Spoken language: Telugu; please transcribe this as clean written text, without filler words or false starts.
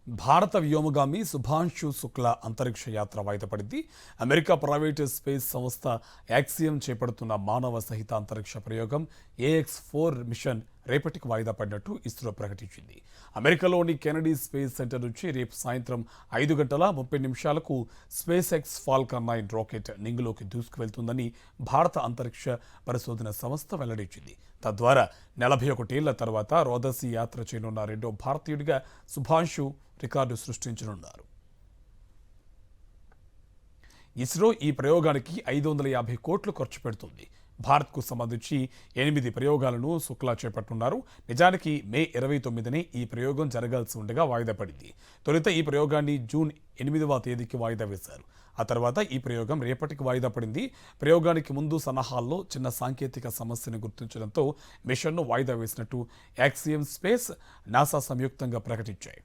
భారత వ్యోమగామి శుభాంశు శుక్లా అంతరిక్ష యాత్ర వాయిదా పడింది. అమెరికా ప్రైవేటు స్పేస్ సంస్థ యాక్సియం చేపడుతున్న మానవ సహిత అంతరిక్ష ప్రయోగం AX-4 మిషన్ రేపటికి వాయిదా పడినట్టు ఇస్రో ప్రకటించింది. అమెరికాలోని కెనడీ స్పేస్ సెంటర్ నుంచి రేపు సాయంత్రం 5:30 స్పేస్ ఎక్స్ ఫాల్కన్ 9 రాకెట్ నింగిలోకి దూసుకువెళ్తుందని భారత అంతరిక్ష పరిశోధన సంస్థ వెల్లడించింది. తద్వారా 41 ఏళ్ల తర్వాత రోదసీ యాత్ర చేయనున్న రెండో భారతీయుడిగా శుభాంశు రికార్డు సృష్టించనున్నారు. ఇస్రో ఈ ప్రయోగానికి 550 కోట్లు ఖర్చు పెడుతుంది. భారత్కు సంబంధించి 8 ప్రయోగాలను శుక్లా చేపట్టున్నారు. నిజానికి మే 29నే ఈ ప్రయోగం జరగాల్సి ఉండగా వాయిదా పడింది. తొలుత ఈ ప్రయోగాన్ని జూన్ 8వ తేదీకి వాయిదా వేశారు. ఆ తర్వాత ఈ ప్రయోగం రేపటికి వాయిదా పడింది. ప్రయోగానికి ముందు సన్నాహాల్లో చిన్న సాంకేతిక సమస్యను గుర్తించడంతో మిషన్ను వాయిదా వేసినట్టు యాక్సియం స్పేస్, నాసా సంయుక్తంగా ప్రకటించాయి.